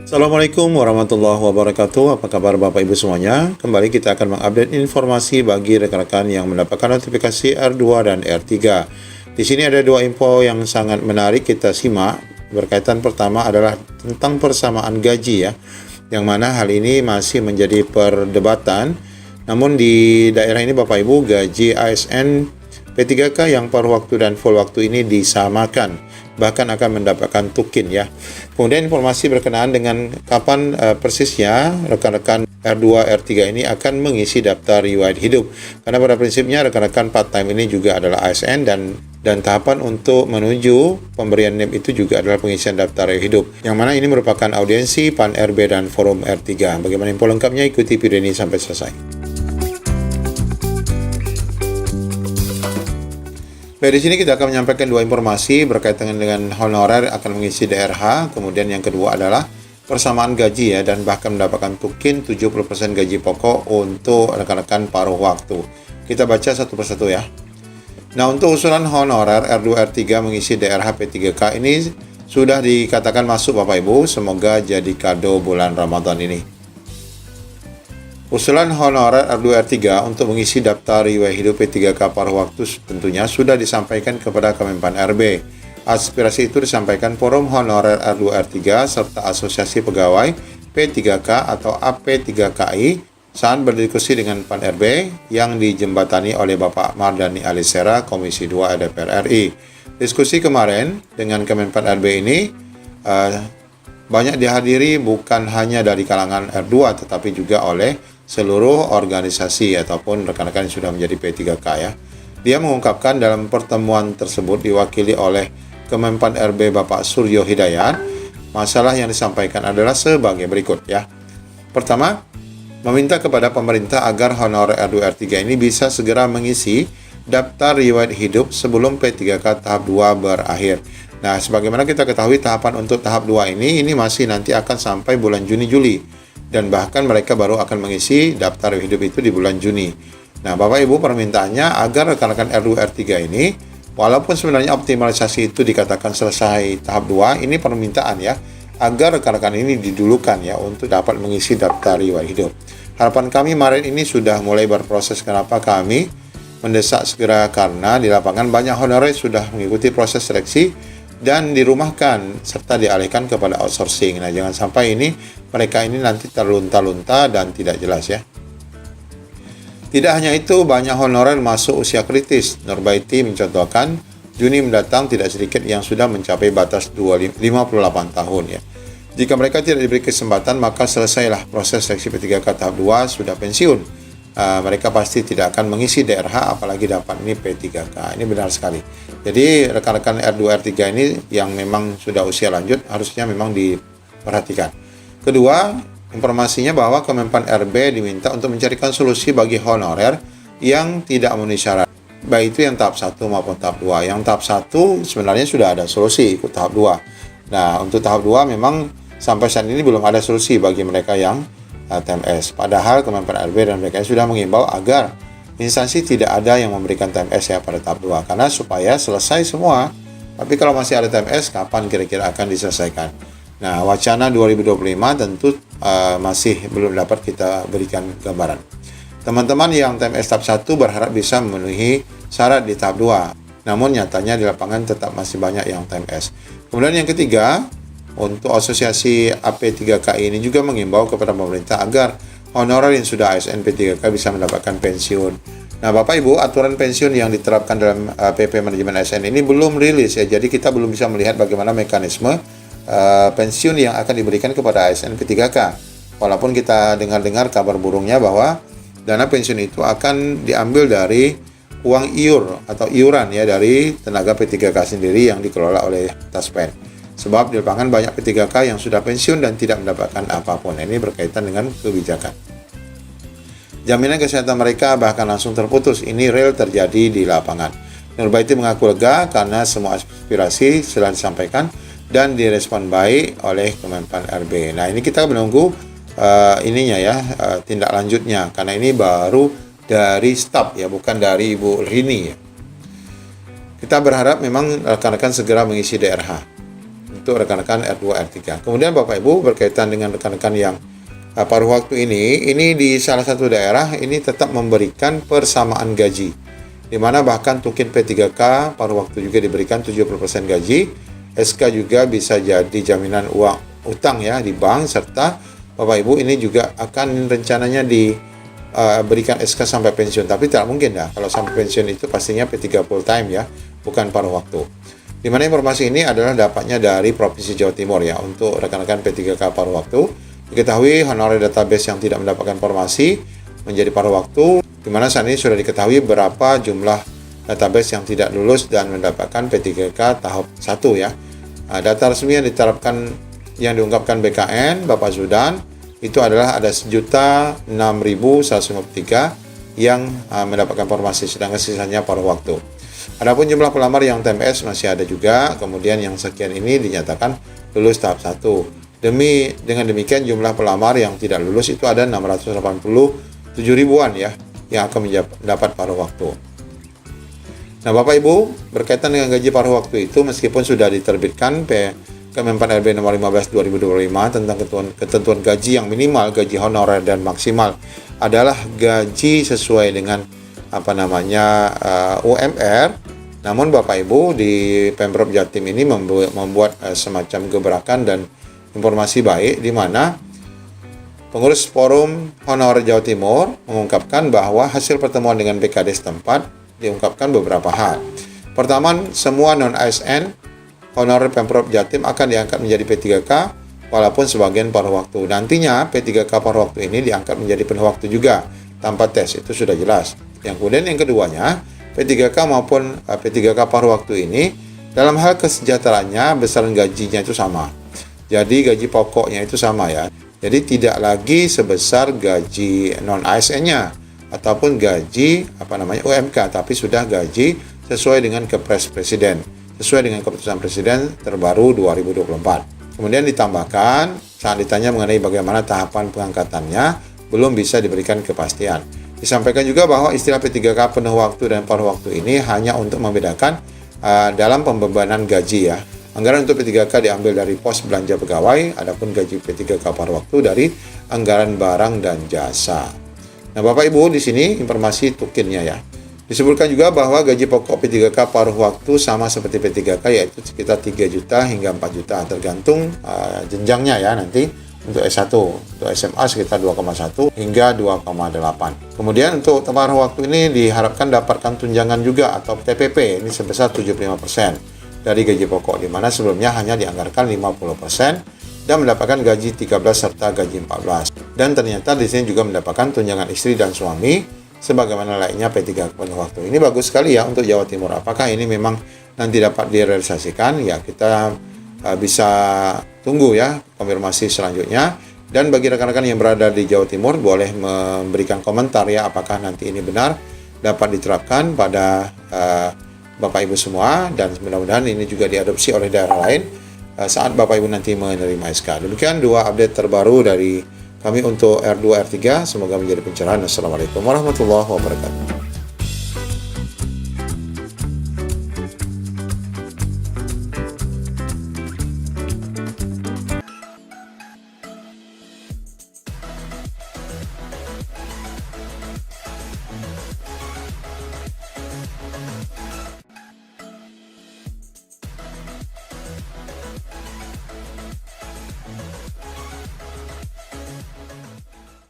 Assalamualaikum warahmatullahi wabarakatuh. Apa kabar Bapak Ibu semuanya? Kembali kita akan mengupdate informasi bagi rekan-rekan yang mendapatkan notifikasi R2 dan R3. Di sini ada dua info yang sangat menarik kita simak. Berkaitan pertama adalah tentang persamaan gaji ya. Yang mana hal ini masih menjadi perdebatan. Namun di daerah ini Bapak Ibu gaji ASN P3K yang per waktu dan full waktu ini disamakan, bahkan akan mendapatkan tukin ya. Kemudian informasi berkenaan dengan kapan persisnya rekan-rekan R2, R3 ini akan mengisi daftar riwayat hidup. Karena pada prinsipnya rekan-rekan part-time ini juga adalah ASN dan tahapan untuk menuju pemberian NIP itu juga adalah pengisian daftar riwayat hidup. Yang mana ini merupakan audiensi PAN RB dan Forum R3. Bagaimana info lengkapnya, ikuti video ini sampai selesai. Baik, di sini kita akan menyampaikan dua informasi berkaitan dengan honorer akan mengisi DRH, kemudian yang kedua adalah persamaan gaji ya, dan bahkan mendapatkan tukin 70% gaji pokok untuk rekan-rekan paruh waktu. Kita baca satu persatu ya. Nah, untuk usulan honorer R2 R3 mengisi DRH P3K ini sudah dikatakan masuk Bapak Ibu, semoga jadi kado bulan Ramadan ini. Usulan honorer R2 R3 untuk mengisi daftar riwayat hidup P3K paruh waktu tentunya sudah disampaikan kepada Kemenpan RB. Aspirasi itu disampaikan Forum Honorer R2 R3 serta Asosiasi Pegawai P3K atau AP3KI saat berdiskusi dengan PAN RB yang dijembatani oleh Bapak Mardhani Alisera, Komisi 2 DPR RI. Diskusi kemarin dengan Kemenpan RB ini banyak dihadiri bukan hanya dari kalangan R2 tetapi juga oleh seluruh organisasi ataupun rekan-rekan yang sudah menjadi P3K ya. Dia mengungkapkan dalam pertemuan tersebut diwakili oleh Kemenpan RB Bapak Suryo Hidayat, masalah yang disampaikan adalah sebagai berikut ya. Pertama, meminta kepada pemerintah agar honorer R2 R3 ini bisa segera mengisi daftar riwayat hidup sebelum P3K tahap 2 berakhir. Nah, sebagaimana kita ketahui tahapan untuk tahap 2 ini masih nanti akan sampai bulan Juni-Juli. Dan bahkan mereka baru akan mengisi daftar hidup itu di bulan Juni. Nah, Bapak Ibu permintaannya agar rekan-rekan R2 R3 ini, walaupun sebenarnya optimalisasi itu dikatakan selesai tahap 2, ini permintaan ya, agar rekan-rekan ini didulukan ya untuk dapat mengisi daftar riwayat hidup. Harapan kami Maret ini sudah mulai berproses. Kenapa kami mendesak segera? Karena di lapangan banyak honorer sudah mengikuti proses seleksi dan dirumahkan serta dialihkan kepada outsourcing. Nah, jangan sampai mereka ini nanti terlunta-lunta dan tidak jelas ya. Tidak hanya itu, banyak honorer masuk usia kritis. Nurbaiti mencontohkan, Juni mendatang tidak sedikit yang sudah mencapai batas 58 tahun ya. Jika mereka tidak diberi kesempatan, maka selesailah proses seleksi P3K tahap 2, sudah pensiun. Mereka pasti tidak akan mengisi DRH apalagi dapat ini P3K. Ini benar sekali. Jadi rekan-rekan R2 R3 ini yang memang sudah usia lanjut harusnya memang diperhatikan. Kedua, informasinya bahwa Kemenpan RB diminta untuk mencarikan solusi bagi honorer yang tidak memenuhi syarat, baik itu yang tahap 1 maupun tahap 2. Yang tahap 1 sebenarnya sudah ada solusi ikut tahap 2. Nah, untuk tahap 2 memang sampai saat ini belum ada solusi bagi mereka yang TMS. Padahal Kemenpan RB dan mereka sudah mengimbau agar instansi tidak ada yang memberikan TMS ya pada tahap 2 karena supaya selesai semua. Tapi kalau masih ada TMS, kapan kira-kira akan diselesaikan? Nah, wacana 2025 tentu masih belum dapat kita berikan gambaran. Teman-teman yang TMS tahap 1 berharap bisa memenuhi syarat di tahap 2. Namun nyatanya di lapangan tetap masih banyak yang TMS. Kemudian yang ketiga, untuk asosiasi AP3KI ini juga mengimbau kepada pemerintah agar honorer yang sudah ASN P3K bisa mendapatkan pensiun. Nah, Bapak Ibu, aturan pensiun yang diterapkan dalam PP Manajemen ASN ini belum rilis ya. Jadi kita belum bisa melihat bagaimana mekanisme pensiun yang akan diberikan kepada ASN P3K. Walaupun kita dengar-dengar kabar burungnya bahwa dana pensiun itu akan diambil dari uang iur atau iuran ya dari tenaga P3K sendiri yang dikelola oleh Taspen. Sebab di lapangan banyak P3K yang sudah pensiun dan tidak mendapatkan apapun. Ini berkaitan dengan kebijakan. Jaminan kesehatan mereka bahkan langsung terputus. Ini real terjadi di lapangan. Nurbaiti mengaku lega karena semua aspirasi sudah disampaikan dan direspon baik oleh Kemenpan RB. Nah, ini kita menunggu tindak lanjutnya karena ini baru dari staf ya, bukan dari Ibu Rini ya. Kita berharap memang rekan-rekan segera mengisi DRH. untuk rekan-rekan R2 R3. Kemudian Bapak Ibu berkaitan dengan rekan-rekan yang paruh waktu ini di salah satu daerah ini tetap memberikan persamaan gaji, di mana bahkan tukin P3K paruh waktu juga diberikan 70% gaji. SK juga bisa jadi jaminan uang utang ya di bank, serta Bapak Ibu ini juga akan rencananya diberikan SK sampai pensiun, tapi tidak mungkin ya kalau sampai pensiun, itu pastinya P3 full time ya, bukan paruh waktu. Di mana informasi ini adalah dapatnya dari Provinsi Jawa Timur ya. Untuk rekan-rekan P3K paruh waktu, diketahui honorer database yang tidak mendapatkan formasi menjadi paruh waktu, di mana saat ini sudah diketahui berapa jumlah database yang tidak lulus dan mendapatkan P3K tahap 1 ya. Data resmi yang diterapkan yang diungkapkan BKN Bapak Zudan itu adalah ada 1.006.153 yang mendapatkan formasi, sedangkan sisanya paruh waktu. Adapun jumlah pelamar yang TMS masih ada juga, kemudian yang sekian ini dinyatakan lulus tahap 1. Dengan demikian jumlah pelamar yang tidak lulus itu ada 687 ribuan ya, yang akan mendapat paruh waktu. Nah Bapak Ibu, berkaitan dengan gaji paruh waktu itu, meskipun sudah diterbitkan Kemenpan RB nomor 15 2025 tentang ketentuan gaji yang minimal, gaji honorer dan maksimal adalah gaji sesuai dengan UMR. Namun Bapak Ibu di Pemprov Jatim ini membuat semacam gebrakan dan informasi baik, di mana pengurus Forum Honorer Jawa Timur mengungkapkan bahwa hasil pertemuan dengan BKD setempat diungkapkan beberapa hal. Pertama, semua non-ASN honorer Pemprov Jatim akan diangkat menjadi P3K walaupun sebagian paruh waktu. Nantinya P3K paruh waktu ini diangkat menjadi penuh waktu juga tanpa tes, itu sudah jelas. Kemudian yang keduanya, P3K maupun P3K paruh waktu ini dalam hal kesejahteraannya besaran gajinya itu sama. Jadi gaji pokoknya itu sama ya. Jadi tidak lagi sebesar gaji non-ASN-nya ataupun gaji UMK, tapi sudah gaji sesuai dengan Kepres Presiden, sesuai dengan keputusan Presiden terbaru 2024. Kemudian ditambahkan saat ditanya mengenai bagaimana tahapan pengangkatannya, belum bisa diberikan kepastian. Disampaikan juga bahwa istilah P3K penuh waktu dan paruh waktu ini hanya untuk membedakan dalam pembebanan gaji ya. Anggaran untuk P3K diambil dari pos belanja pegawai, adapun gaji P3K paruh waktu dari anggaran barang dan jasa. Nah Bapak Ibu, di sini informasi tukinnya ya. Disebutkan juga bahwa gaji pokok P3K paruh waktu sama seperti P3K, yaitu sekitar 3 juta hingga 4 juta tergantung jenjangnya ya nanti. Untuk S1, untuk SMA sekitar 2,1 hingga 2,8. Kemudian untuk paruh waktu ini diharapkan dapatkan tunjangan juga atau TPP ini sebesar 75% dari gaji pokok, di mana sebelumnya hanya dianggarkan 50% dan mendapatkan gaji 13 serta gaji 14. Dan ternyata di sini juga mendapatkan tunjangan istri dan suami sebagaimana lainnya P3K penuh waktu. Ini bagus sekali ya untuk Jawa Timur. Apakah ini memang nanti dapat direalisasikan? Ya kita bisa tunggu ya konfirmasi selanjutnya. Dan bagi rekan-rekan yang berada di Jawa Timur boleh memberikan komentar ya, apakah nanti ini benar dapat diterapkan pada Bapak Ibu semua, dan mudah-mudahan ini juga diadopsi oleh daerah lain saat Bapak Ibu nanti menerima SK. Demikian dua update terbaru dari kami untuk R2 R3, semoga menjadi pencerahan. Assalamualaikum warahmatullahi wabarakatuh.